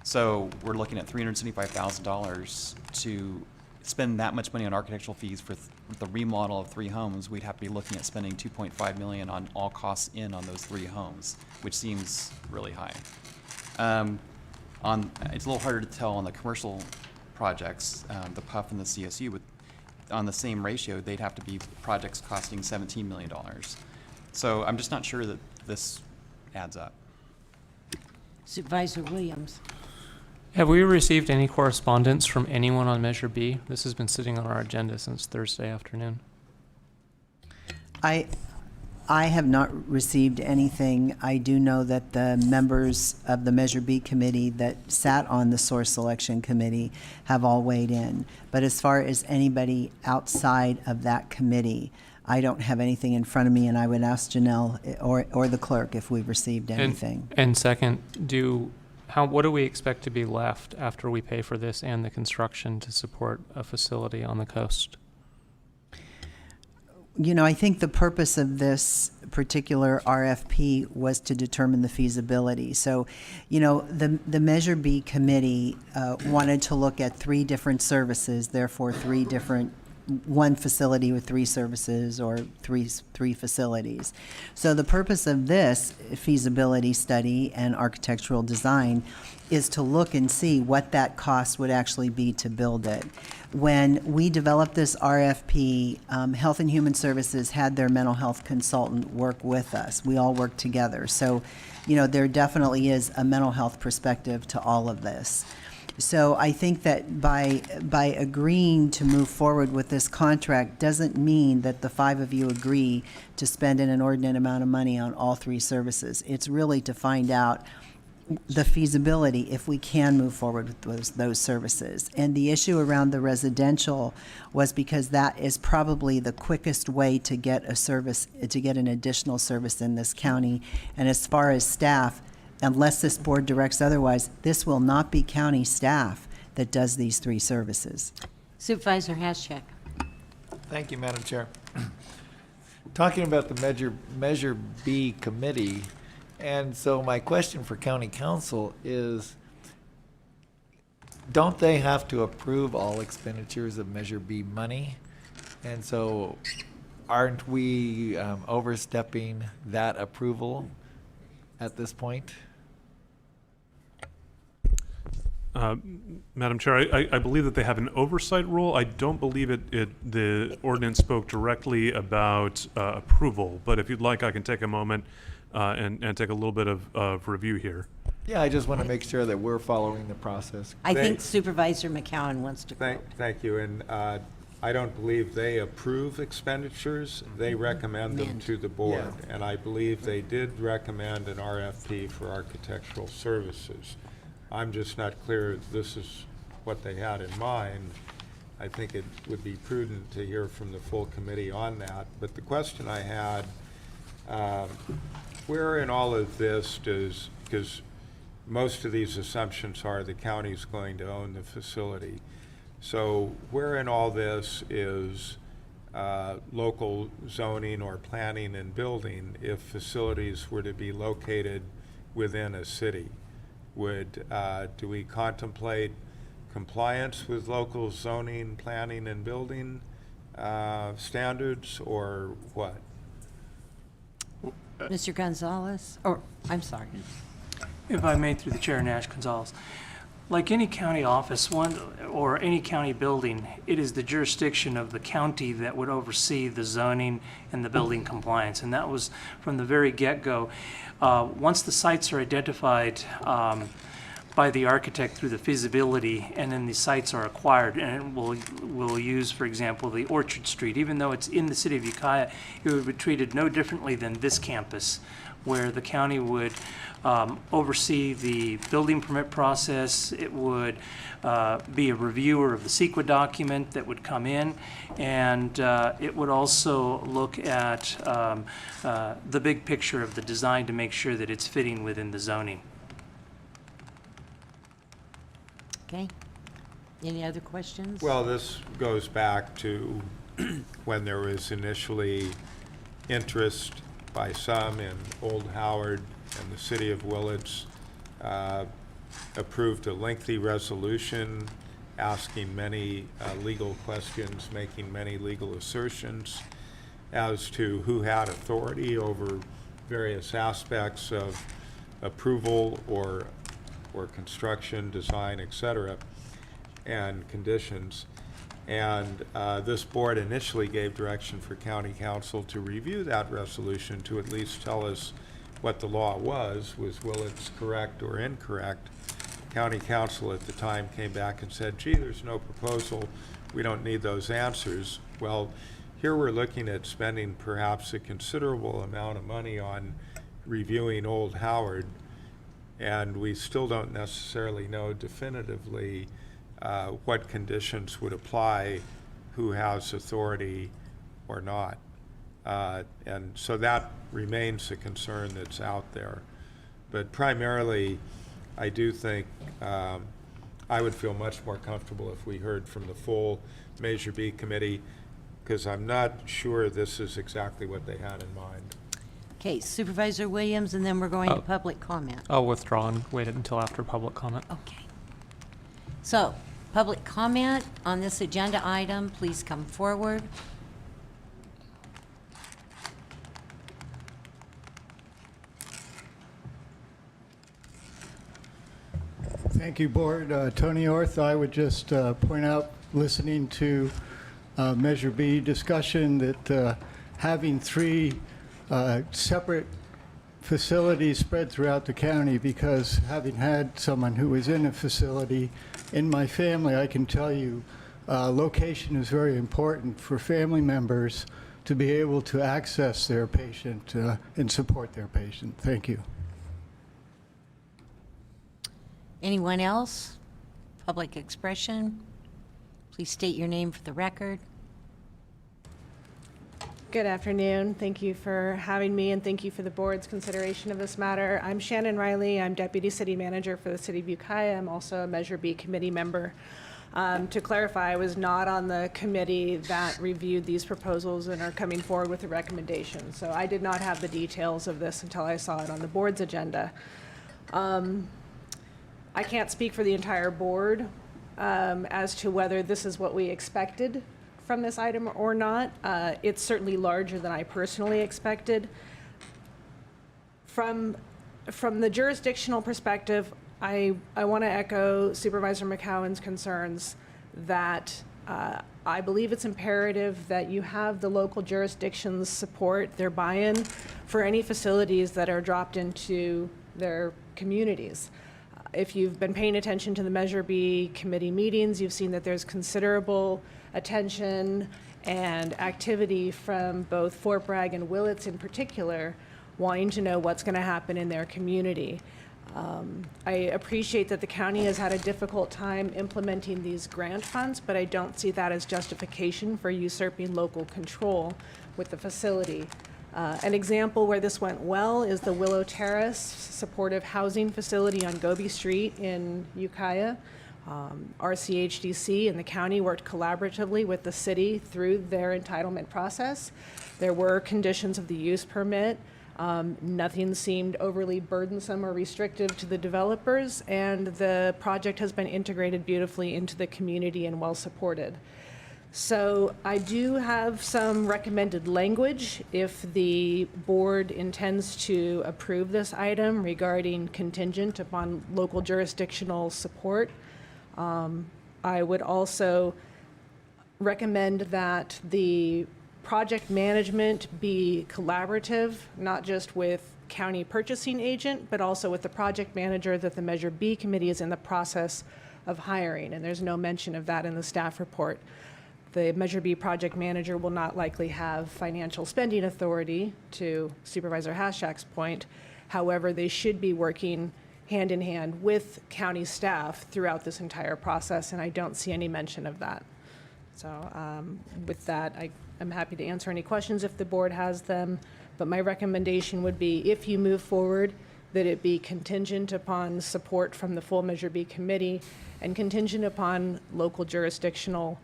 So we're looking at $375,000 to spend that much money on architectural fees for the remodel of 3 homes. We'd have to be looking at spending $2.5 million on all costs in on those 3 homes, which seems really high. It's a little harder to tell on the commercial projects, the PUF and the CSU, with on the same ratio, they'd have to be projects costing $17 million. So I'm just not sure that this adds up. Supervisor Williams. Have we received any correspondence from anyone on Measure B? This has been sitting on our agenda since Thursday afternoon. I have not received anything. I do know that the members of the Measure B committee that sat on the source selection committee have all weighed in. But as far as anybody outside of that committee, I don't have anything in front of me, and I would ask Janelle or the clerk if we've received anything. And second, what do we expect to be left after we pay for this and the construction to support a facility on the coast? You know, I think the purpose of this particular RFP was to determine the feasibility. So, you know, the Measure B committee wanted to look at 3 different services, therefore 1 facility with 3 services or three facilities. So the purpose of this feasibility study and architectural design is to look and see what that cost would actually be to build it. When we developed this RFP, Health and Human Services had their mental health consultant work with us. We all worked together. So, you know, there definitely is a mental health perspective to all of this. So I think that by agreeing to move forward with this contract doesn't mean that the 5 of you agree to spend an inordinate amount of money on all 3 services. It's really to find out the feasibility if we can move forward with those services. And the issue around the residential was because that is probably the quickest way to get a service, to get an additional service in this county. And as far as staff, unless this board directs otherwise, this will not be county staff that does these 3 services. Supervisor Haschek. Thank you, Madam Chair. Talking about the Measure B committee, and so my question for County Council is, don't they have to approve all expenditures of Measure B money? And so aren't we overstepping that approval at this point? Madam Chair, I believe that they have an oversight role. I don't believe the ordinance spoke directly about approval, but if you'd like, I can take a moment and take a little bit of review here. Yeah, I just want to make sure that we're following the process. I think Supervisor McCowan wants to quote. Thank you, and I don't believe they approve expenditures. They recommend them to the board. And I believe they did recommend an RFP for architectural services. I'm just not clear this is what they had in mind. I think it would be prudent to hear from the full committee on that. But the question I had, where in all of this does, because most of these assumptions are the county's going to own the facility. So where in all this is local zoning or planning and building if facilities were to be located within a city? Do we contemplate compliance with local zoning, planning, and building standards, or what? Mr. Gonzalez, or, I'm sorry. If I may, through the chair, Nash Gonzalez. Like any county office, or any county building, it is the jurisdiction of the county that would oversee the zoning and the building compliance. And that was from the very get-go. Once the sites are identified by the architect through the feasibility, and then the sites are acquired, and we'll use, for example, the Orchard Street. Even though it's in the city of Ukiah, it would be treated no differently than this campus, where the county would oversee the building permit process. It would be a reviewer of the CEQA document that would come in, and it would also look at the big picture of the design to make sure that it's fitting within the zoning. Okay. Any other questions? Well, this goes back to when there was initially interest by some in Old Howard, and the city of Willits approved a lengthy resolution asking many legal questions, making many legal assertions as to who had authority over various aspects of approval or construction, design, et cetera, and conditions. And this board initially gave direction for county council to review that resolution to at least tell us what the law was Willits correct or incorrect. County council at the time came back and said, gee, there's no proposal, we don't need those answers. Well, here we're looking at spending perhaps a considerable amount of money on reviewing Old Howard, and we still don't necessarily know definitively what conditions would apply, who has authority or not. And so that remains a concern that's out there. But primarily, I do think I would feel much more comfortable if we heard from the full Measure B committee, because I'm not sure this is exactly what they had in mind. Okay, Supervisor Williams, and then we're going to public comment. I'll withdraw and wait until after public comment. Okay. So, public comment on this agenda item, please come forward. Thank you, Board. Tony Orth. I would just point out, listening to Measure B discussion, that having three separate facilities spread throughout the county, because having had someone who was in a facility in my family, I can tell you location is very important for family members to be able to access their patient and support their patient. Thank you. Anyone else? Public expression? Please state your name for the record. Good afternoon. Thank you for having me, and thank you for the board's consideration of this matter. I'm Shannon Riley. I'm Deputy City Manager for the City of Ukiah. I'm also a Measure B committee member. To clarify, I was not on the committee that reviewed these proposals and are coming forward with a recommendation. So I did not have the details of this until I saw it on the board's agenda. I can't speak for the entire board as to whether this is what we expected from this item or not. It's certainly larger than I personally expected. From the jurisdictional perspective, I want to echo Supervisor McCowan's concerns that I believe it's imperative that you have the local jurisdictions support their buy-in for any facilities that are dropped into their communities. If you've been paying attention to the Measure B committee meetings, you've seen that there's considerable attention and activity from both Fort Bragg and Willits in particular, wanting to know what's going to happen in their community. I appreciate that the county has had a difficult time implementing these grant funds, but I don't see that as justification for usurping local control with the facility. An example where this went well is the Willow Terrace Supportive Housing Facility on Gobi Street in Ukiah. RCHDC and the county worked collaboratively with the city through their entitlement process. There were conditions of the use permit. Nothing seemed overly burdensome or restrictive to the developers, and the project has been integrated beautifully into the community and well supported. So I do have some recommended language if the board intends to approve this item regarding contingent upon local jurisdictional support. I would also recommend that the project management be collaborative, not just with county purchasing agent, but also with the project manager that the Measure B committee is in the process of hiring, and there's no mention of that in the staff report. The Measure B project manager will not likely have financial spending authority, to Supervisor Haschak's point. However, they should be working hand in hand with county staff throughout this entire process, and I don't see any mention of that. So with that, I'm happy to answer any questions if the board has them, but my recommendation would be, if you move forward, that it be contingent upon support from the full Measure B committee and contingent upon local jurisdictional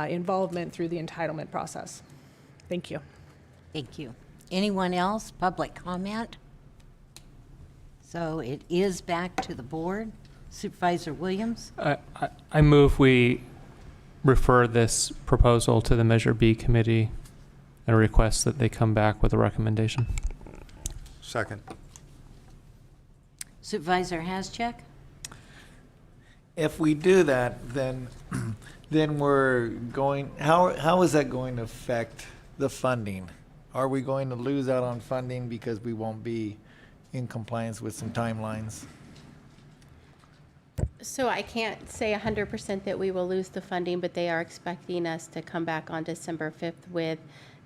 involvement through the entitlement process. Thank you. Thank you. Anyone else? Public comment? So it is back to the board. Supervisor Williams? I move we refer this proposal to the Measure B committee and request that they come back with a recommendation. Second. Supervisor Haschak? If we do that, then we're going, how is that going to affect the funding? Are we going to lose out on funding because we won't be in compliance with some timelines? So I can't say 100% that we will lose the funding, but they are expecting us to come back on December 5th with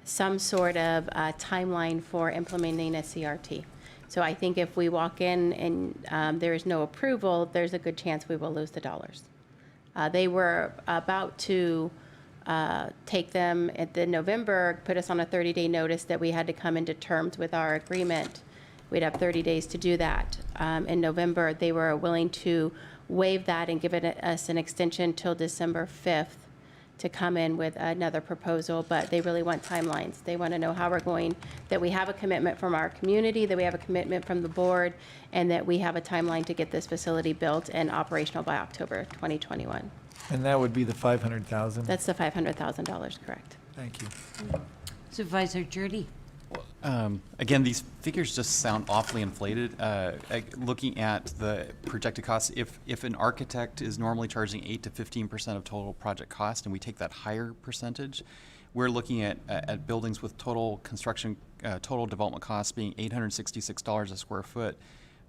some sort of timeline for implementing a CRT. So I think if we walk in and there is no approval, there's a good chance we will lose the dollars. They were about to take them at the November, put us on a 30-day notice that we had to come into terms with our agreement. We'd have 30 days to do that. In November, they were willing to waive that and give us an extension till December 5th to come in with another proposal, but they really want timelines. They want to know how we're going, that we have a commitment from our community, that we have a commitment from the board, and that we have a timeline to get this facility built and operational by October 2021. And that would be the 500,000? That's the $500,000, correct? Thank you. Supervisor Jordy? Again, these figures just sound awfully inflated. Looking at the projected costs, if an architect is normally charging 8 to 15% of total project cost, and we take that higher percentage, we're looking at buildings with total construction, total development costs being $866 a square foot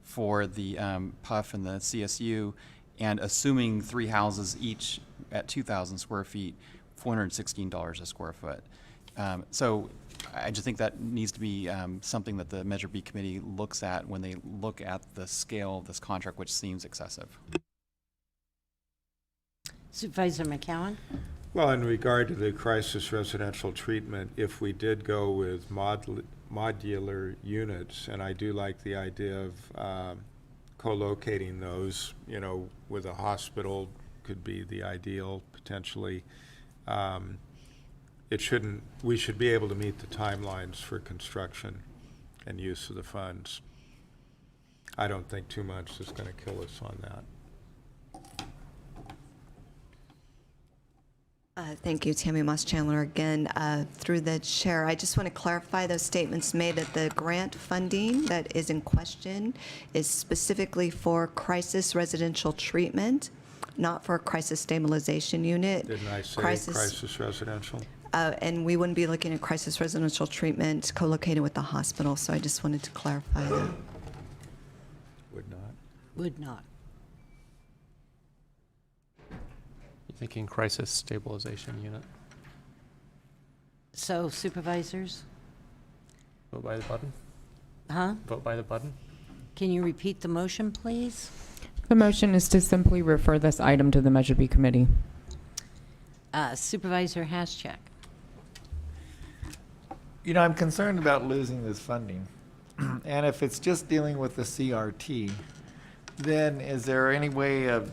for the PUF and the CSU, and assuming 3 houses each at 2,000 square feet, $416 a square foot. So I just think that needs to be something that the Measure B committee looks at when they look at the scale of this contract, which seems excessive. Supervisor McCowan? Well, in regard to the crisis residential treatment, if we did go with modular units, and I do like the idea of co-locating those, you know, with a hospital could be the ideal potentially. We should be able to meet the timelines for construction and use of the funds. I don't think 2 months is going to kill us on that. Thank you, Tammy Moss Chandler again. Through the chair, I just want to clarify those statements made that the grant funding that is in question is specifically for crisis residential treatment, not for a crisis stabilization unit. Didn't I say crisis residential? And we wouldn't be looking at crisis residential treatment co-located with the hospital, so I just wanted to clarify that. Would not. Would not. You're thinking crisis stabilization unit. So supervisors? Vote by the button? Huh? Vote by the button? Can you repeat the motion, please? The motion is to simply refer this item to the Measure B committee. Supervisor Haschak. You know, I'm concerned about losing this funding. And if it's just dealing with the CRT, then is there any way of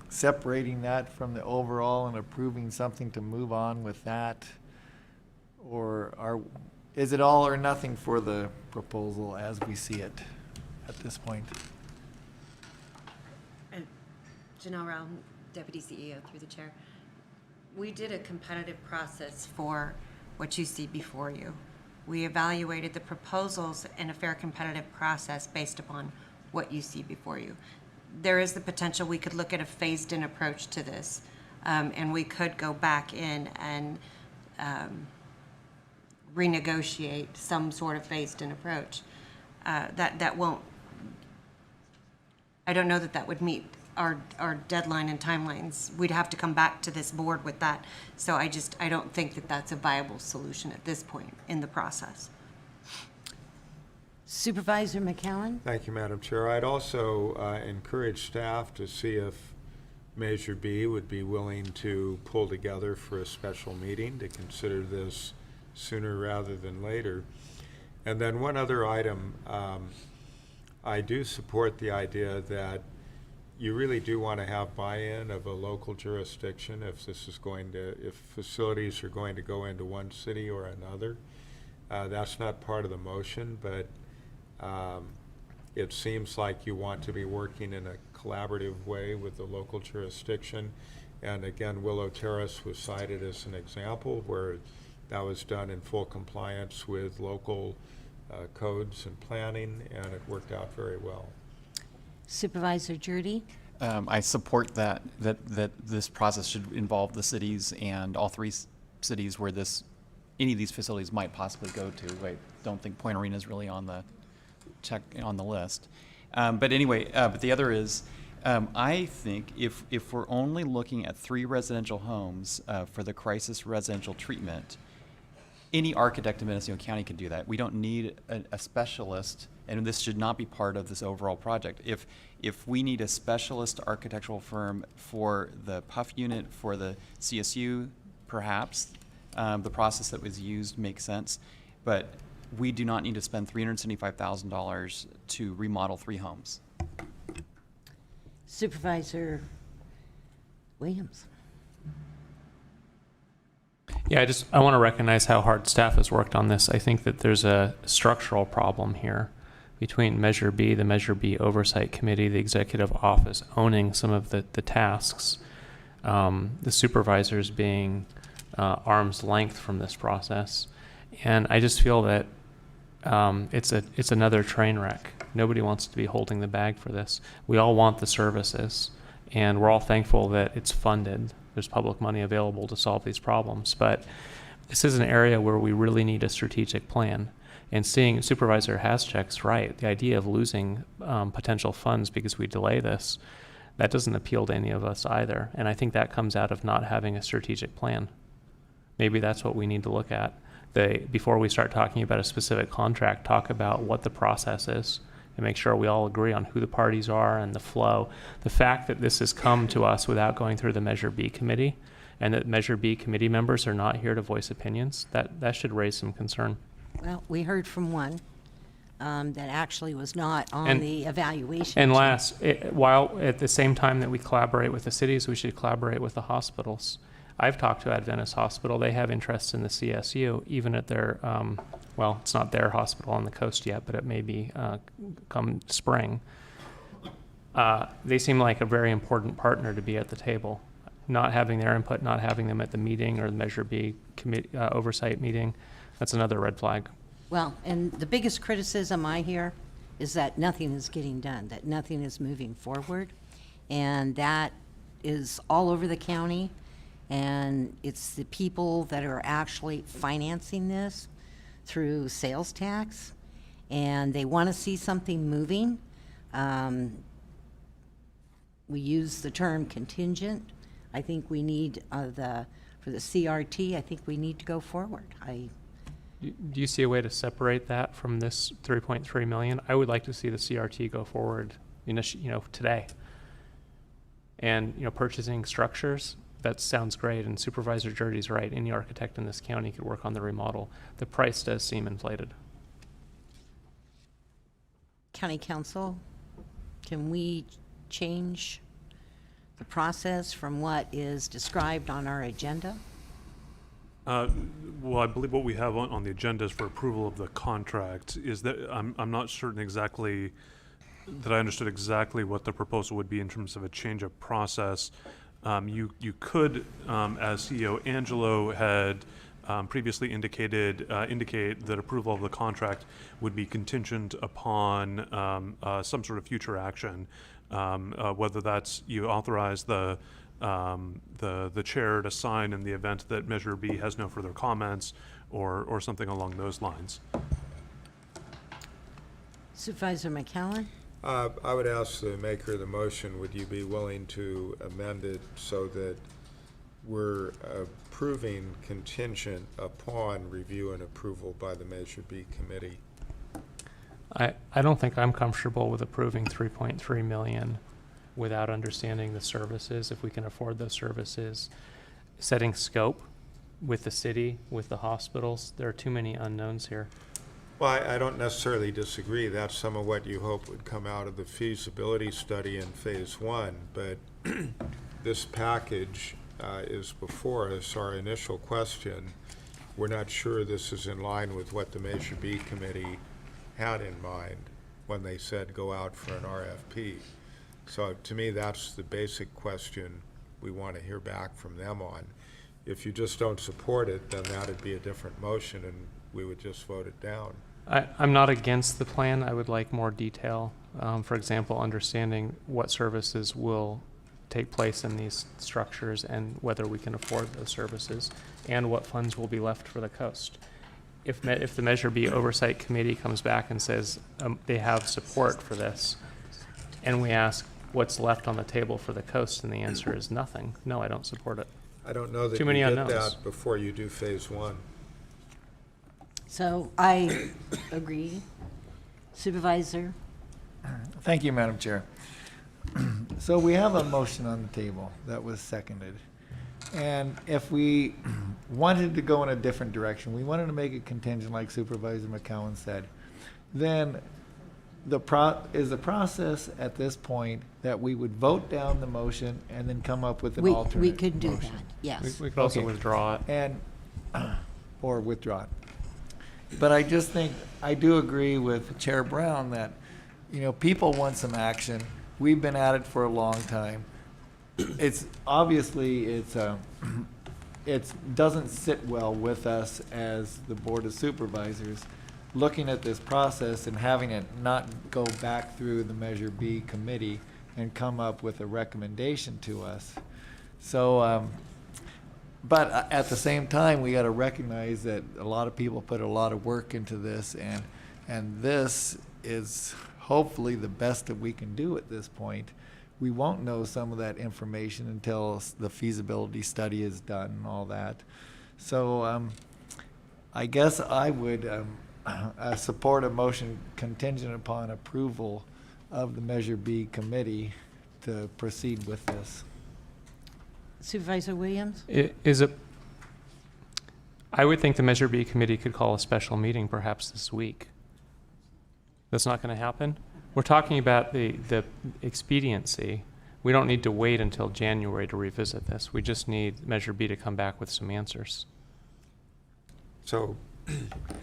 separating that from the overall and approving something to move on with that? Or is it all or nothing for the proposal as we see it at this point? Janelle Rao, Deputy CEO, through the chair. We did a competitive process for what you see before you. We evaluated the proposals in a fair competitive process based upon what you see before you. There is the potential we could look at a phased-in approach to this, and we could go back in and renegotiate some sort of phased-in approach. That won't, I don't know that would meet our deadline and timelines. We'd have to come back to this board with that. So I don't think that that's a viable solution at this point in the process. Supervisor McCowan? Thank you, Madam Chair. I'd also encourage staff to see if Measure B would be willing to pull together for a special meeting to consider this sooner rather than later. And then one other item, I do support the idea that you really do want to have buy-in of a local jurisdiction if if facilities are going to go into one city or another. That's not part of the motion, but it seems like you want to be working in a collaborative way with the local jurisdiction. And again, Willow Terrace was cited as an example where that was done in full compliance with local codes and planning, and it worked out very well. Supervisor Jurdy? I support that this process should involve the cities and all three cities where any of these facilities might possibly go to. I don't think Point Arena is really on the list. But anyway, but the other is, I think if we're only looking at 3 residential homes for the crisis residential treatment, any architect in Mendocino County can do that. We don't need a specialist, and this should not be part of this overall project. If we need a specialist architectural firm for the PUF unit, for the CSU, perhaps the process that was used makes sense, but we do not need to spend $375,000 to remodel 3 homes. Supervisor Williams? Yeah, I want to recognize how hard staff has worked on this. I think that there's a structural problem here between Measure B, the Measure B Oversight Committee, the Executive Office owning some of the tasks, the supervisors being arm's length from this process. And I just feel that it's another train wreck. Nobody wants to be holding the bag for this. We all want the services, and we're all thankful that it's funded. There's public money available to solve these problems. But this is an area where we really need a strategic plan. And seeing Supervisor Haschak's right, the idea of losing potential funds because we delay this, that doesn't appeal to any of us either. And I think that comes out of not having a strategic plan. Maybe that's what we need to look at. Before we start talking about a specific contract, talk about what the process is and make sure we all agree on who the parties are and the flow. The fact that this has come to us without going through the Measure B committee, and that Measure B committee members are not here to voice opinions, that should raise some concern. Well, we heard from one that actually was not on the evaluation. And team. last, while at the same time that we collaborate with the cities, we should collaborate with the hospitals. I've talked to Adventist Hospital. They have interests in the CSU, even at their, well, it's not their hospital on the coast yet, but it may be come spring. They seem like a very important partner to be at the table. Not having their input, not having them at the meeting or the Measure B committee, oversight meeting, that's another red flag. Well, and the biggest criticism I hear is that nothing is getting done, that nothing is moving forward. And that is all over the county. And it's the people that are actually financing this through sales tax. And they want to see something moving. We use the term contingent. I think we need for the CRT, I think we need to go forward. Do you see a way to separate that from this 3.3 million? I would like to see the CRT go forward, today. And, purchasing structures, that sounds great, and Supervisor Jurdy's right. Any architect in this county could work on the remodel. The price does seem inflated. County Council, can we change the process from what is described on our agenda? Well, I believe what we have on the agenda is for approval of the contract. Is that, I'm not certain exactly that I understood exactly what the proposal would be in terms of a change of process. You could, as CEO Angelo had previously indicate that approval of the contract would be contingent upon some sort of future action, whether that's you authorize the chair to sign in the event that Measure B has no further comments, or something along those lines. Supervisor McCowan? I would ask the maker of the motion, would you be willing to amend it so that we're approving contingent upon review and approval by the Measure B committee? I don't think I'm comfortable with approving 3.3 million without understanding the services, if we can afford those services, setting scope with the city, with the hospitals. There are too many unknowns here. Well, I don't necessarily disagree. That's some of what you hope would come out of the feasibility study in phase one, but this package is before us. Our initial question, we're not sure this is in line with what the Measure B committee had in mind when they said go out for an RFP. So to me, that's the basic question we want to hear back from them on. If you just don't support it, then that'd be a different motion and we would just vote it down. I'm not against the plan. I would like more detail. For example, understanding what services will take place in these structures and whether we can afford those services, and what funds will be left for the coast. If the Measure B Oversight Committee comes back and says they have support for this, and we ask what's left on the table for the coast, and the answer is nothing. No, I don't support it. I don't know that Too you many get unknowns. that before you do phase one. So I agree. Supervisor? Thank you, Madam Chair. So we have a motion on the table that was seconded. And if we wanted to go in a different direction, we wanted to make it contingent like Supervisor McCowan said, then the process at this point that we would vote down the motion and then come up with an alternate We could do motion. that, yes. We could also Okay. withdraw it. And, or withdraw it. But I just think, I do agree with Chair Brown that, people want some action. We've been at it for a long time. It doesn't sit well with us as the Board of Supervisors, looking at this process and having it not go back through the Measure B committee and come up with a recommendation to us. So, but at the same time, we got to recognize that a lot of people put a lot of work into this, and this is hopefully the best that we can do at this point. We won't know some of that information until the feasibility study is done and all that. So I guess I would support a motion contingent upon approval of the Measure B committee to proceed with this. Supervisor Williams? I would think the Measure B committee could call a special meeting perhaps this week. That's not going to happen. We're talking about the expediency. We don't need to wait until January to revisit this. We just need Measure B to come back with some answers. So,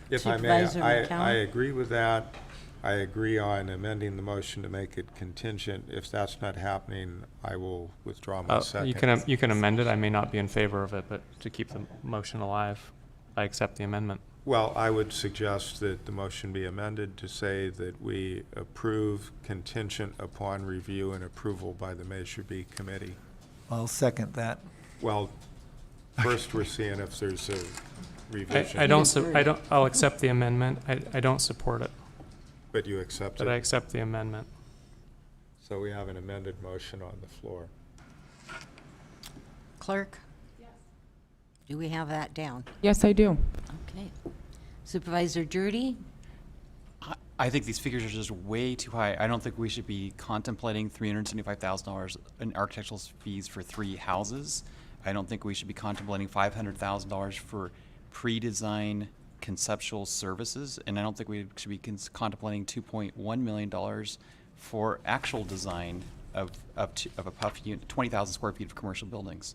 if I may, Supervisor I McCowan? agree with that. I agree on amending the motion to make it contingent. If that's not happening, I will withdraw my second. You can amend it. I may not be in favor of it, but to keep the motion alive, I accept the amendment. Well, I would suggest that the motion be amended to say that we approve contingent upon review and approval by the Measure B committee. I'll second that. Well, first we're seeing if there's a revision. I'll accept the amendment. I don't support it, But you accept but I it. accept the amendment. So we have an amended motion on the floor. Clerk? Yes. Do we have that down? Yes, I do. Okay. Supervisor Jordy? I think these figures are just way too high. I don't think we should be contemplating $375,000 in architectural fees for 3 houses. I don't think we should be contemplating $500,000 for pre-design conceptual services, and I don't think we should be contemplating $2.1 million for actual design of a PUF unit, 20,000 square feet of commercial buildings.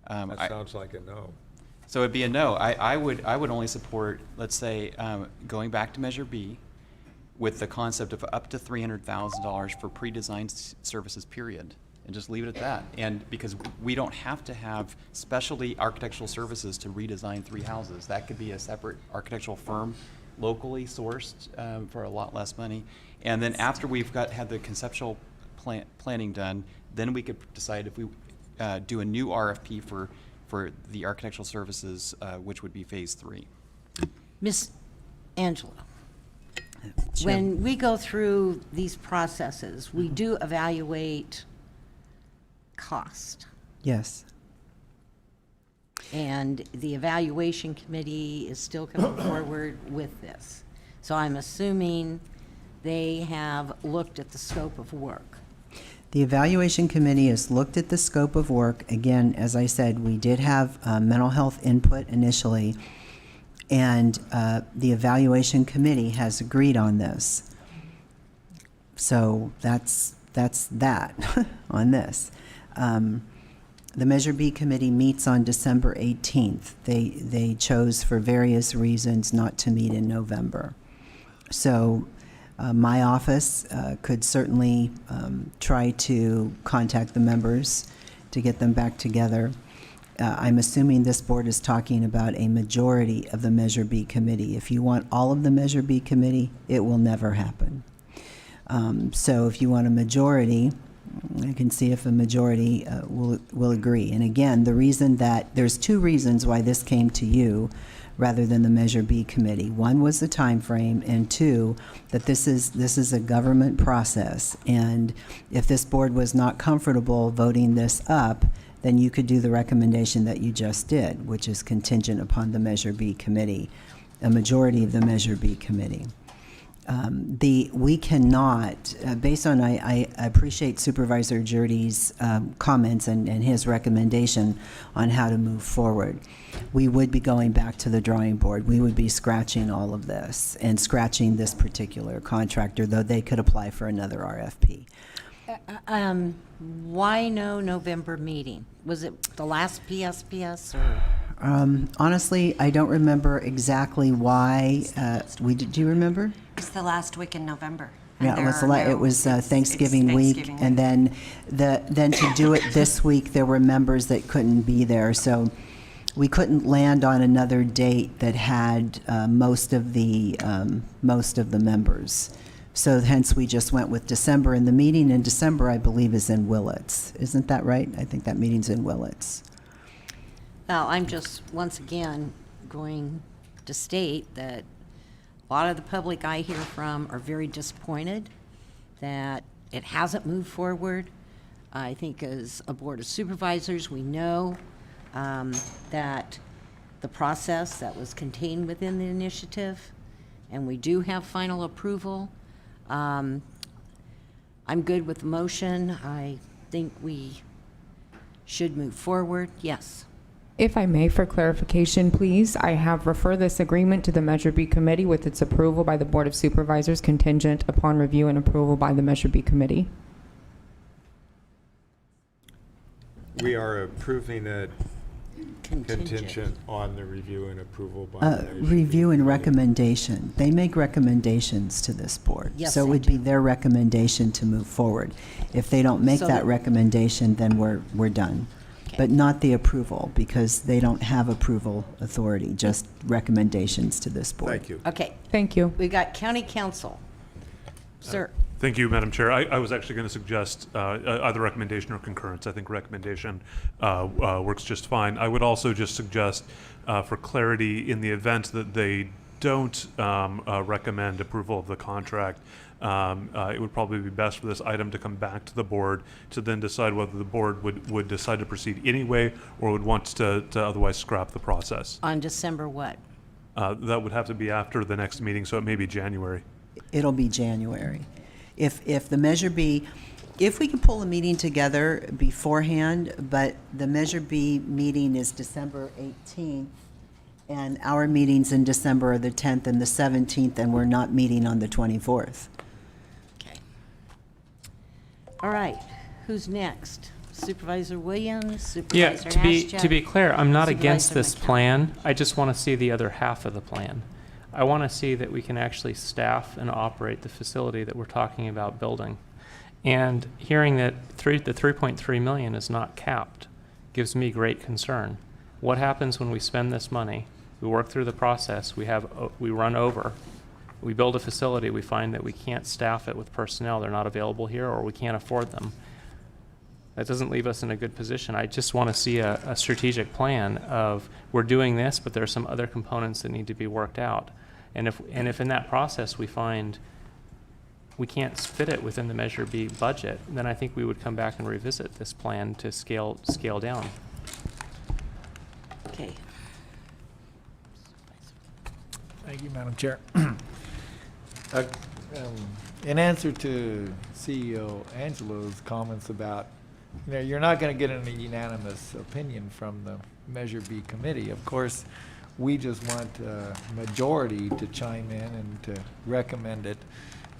That sounds like a no. So it'd be a no. I would only support, let's say, going back to Measure B, with the concept of up to $300,000 for pre-designed services, period, and just leave it at that. And because we don't have to have specialty architectural services to redesign 3 houses. That could be a separate architectural firm, locally sourced, for a lot less money. And then after we've had the conceptual planning done, then we could decide if we do a new RFP for the architectural services, which would be phase 3. Miss Angela? When we go through these processes, we do evaluate cost. Yes. And the evaluation committee is still coming forward with this. So I'm assuming they have looked at the scope of work. The evaluation committee has looked at the scope of work. Again, as I said, we did have mental health input initially, and the evaluation committee has agreed on this. So that's that on this. The Measure B committee meets on December 18th. They chose for various reasons not to meet in November. So my office could certainly try to contact the members to get them back together. I'm assuming this board is talking about a majority of the Measure B committee. If you want all of the Measure B committee, it will never happen. So if you want a majority, I can see if a majority will agree. And again, the reason that there's 2 reasons why this came to you rather than the Measure B committee. One was the time frame, and 2, that this is a government process. And if this board was not comfortable voting this up, then you could do the recommendation that you just did, which is contingent upon the Measure B committee, a majority of the Measure B committee. We cannot, based on, I appreciate Supervisor Jordy's comments and his recommendation on how to move forward. We would be going back to the drawing board. We would be scratching all of this and scratching this particular contractor, though they could apply for another RFP. Why no November meeting? Was it the last PSPS or? Honestly, I don't remember exactly why. Do you remember? It's the last week in November. Yeah, it was Thanksgiving week, and then to do it this week, there were members that couldn't be there, so we couldn't land on another date that had most of the members. So hence, we just went with December, and the meeting in December, I believe, is in Willits. Isn't that right? I think that meeting's in Willits. Well, I'm just, once again, going to state that a lot of the public I hear from are very disappointed that it hasn't moved forward. I think as a Board of Supervisors, we know that the process that was contained within the initiative, and we do have final approval. I'm good with the motion. I think we should move forward. Yes. If I may, for clarification, please, I have referred this agreement to the Measure B committee with its approval by the Board of Supervisors contingent upon review and approval by the Measure B committee. We are approving it contingent on the review and approval by the Measure B Review and committee. recommendation. They make recommendations to this board. Yes, So it they would be their recommendation to move forward. If they don't make So that the- recommendation, then we're done. But not the approval, because they don't have approval authority, just recommendations to this board. Thank you. Okay, Thank you. we got County Council. Sir, Thank you, Madam Chair. I was actually going to suggest either recommendation or concurrence. I think recommendation works just fine. I would also just suggest, for clarity, in the event that they don't recommend approval of the contract, it would probably be best for this item to come back to the board to then decide whether the board would decide to proceed anyway or would want to otherwise scrap the process. on December what? That would have to be after the next meeting, so it may be January. It'll be January. If the Measure B, if we can pull a meeting together beforehand, but the Measure B meeting is December 18th, and our meetings in December are the 10th and the 17th, and we're not meeting on the 24th. Okay. All right, who's next? Supervisor Williams, Yeah, Supervisor to be clear, I'm not against Supervisor this McCowan. plan. I just want to see the other half of the plan. I want to see that we can actually staff and operate the facility that we're talking about building. And hearing that the 3.3 million is not capped gives me great concern. What happens when we spend this money? We work through the process, we run over, we build a facility, we find that we can't staff it with personnel, they're not available here, or we can't afford them. That doesn't leave us in a good position. I just want to see a strategic plan of, we're doing this, but there are some other components that need to be worked out. And if in that process we find we can't fit it within the Measure B budget, then I think we would come back and revisit this plan to scale down. Okay. Thank you, Madam Chair. In answer to CEO Angelo's comments about, you're not going to get a unanimous opinion from the Measure B committee. Of course, we just want a majority to chime in and to recommend it.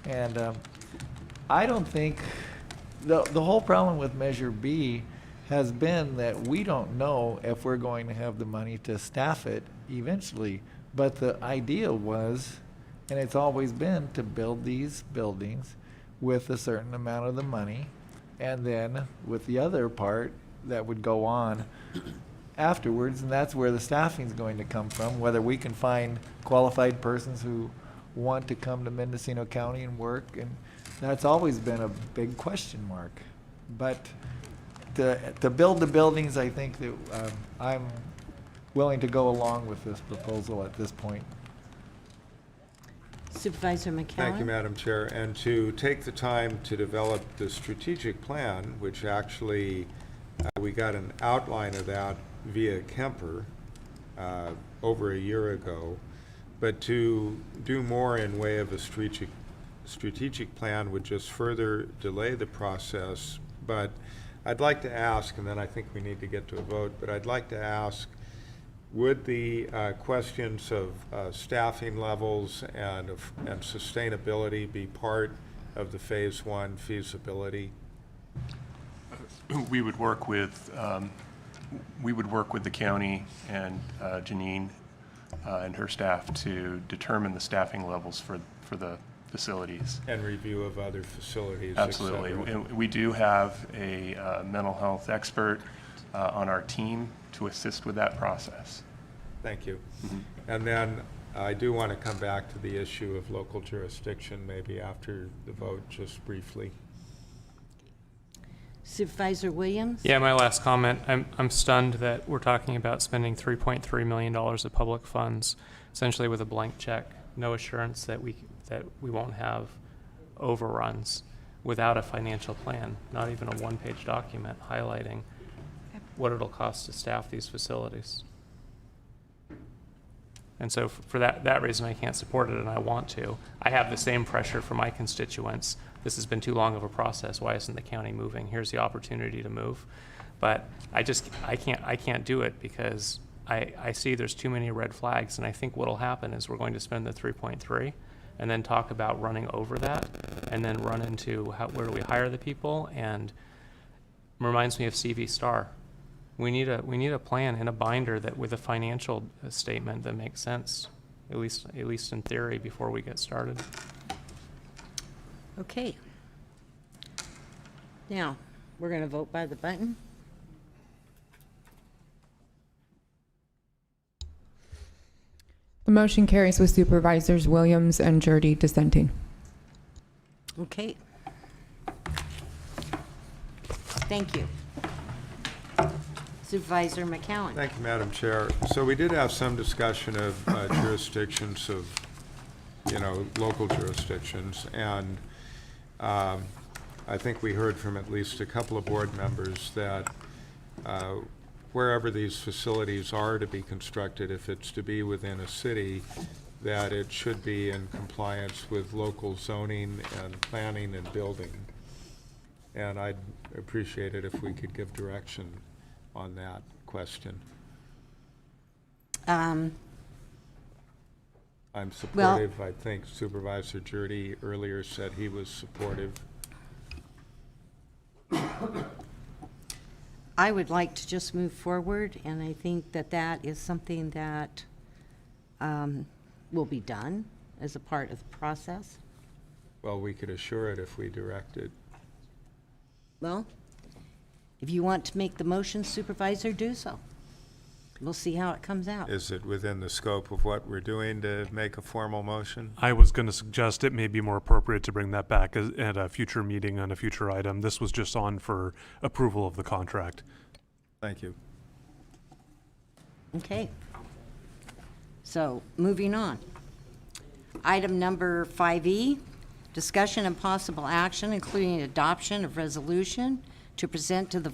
And I don't think, the whole problem with Measure B has been that we don't know if we're going to have the money to staff it eventually. But the idea was, and it's always been, to build these buildings with a certain amount of the money, and then with the other part that would go on afterwards, and that's where the staffing is going to come from, whether we can find qualified persons who want to come to Mendocino County and work, and that's always been a big question mark. But to build the buildings, I think that I'm willing to go along with this proposal at this point. Supervisor McCowan? Thank you, Madam Chair. And to take the time to develop the strategic plan, which actually, we got an outline of that via Kemper over a year ago. But to do more in way of a strategic plan would just further delay the process. But I'd like to ask, and then I think we need to get to a vote, but I'd like to ask, would the questions of staffing levels and sustainability be part of the Phase 1 feasibility? We would work with the county and Janine and her staff to determine the staffing levels for the facilities. And review of other facilities. Absolutely. et cetera. And we do have a mental health expert on our team to assist with that process. Thank you. And then I do want to come back to the issue of local jurisdiction, maybe after the vote, just briefly. Supervisor Williams? Yeah, my last comment, I'm stunned that we're talking about spending $3.3 million of public funds, essentially with a blank check, no assurance that we won't have overruns without a financial plan, not even a one-page document highlighting what it'll cost to staff these facilities. And so for that reason, I can't support it, and I want to. I have the same pressure for my constituents. This has been too long of a process. Why isn't the county moving? Here's the opportunity to move. But I can't do it because I see there's too many red flags, and I think what'll happen is we're going to spend the 3.3 and then talk about running over that, and then run into where do we hire the people, and reminds me of CV Star. We need a plan and a binder that with a financial statement that makes sense, at least in theory, before we get started. Okay. Now, we're going to vote by the button. The motion carries with Supervisors Williams and Jurdy dissenting. Okay. Thank you. Supervisor McCowan? Thank you, Madam Chair. So we did have some discussion of jurisdictions of, local jurisdictions. And I think we heard from at least a couple of board members that wherever these facilities are to be constructed, if it's to be within a city, that it should be in compliance with local zoning and planning and building. And I'd appreciate it if we could give direction on that question. I'm supportive. I think Supervisor Jurdy earlier said he was supportive. I would like to just move forward, and I think that that is something that will be done as a part of the process. Well, we could assure it if we directed. Well, if you want to make the motion, Supervisor, do so. We'll see how it comes out. Is it within the scope of what we're doing to make a formal motion? I was going to suggest it may be more appropriate to bring that back at a future meeting on a future item. This was just on for approval of the contract. Thank you. Okay. So, moving on. Item number 5E, discussion and possible action, including adoption of resolution to present to the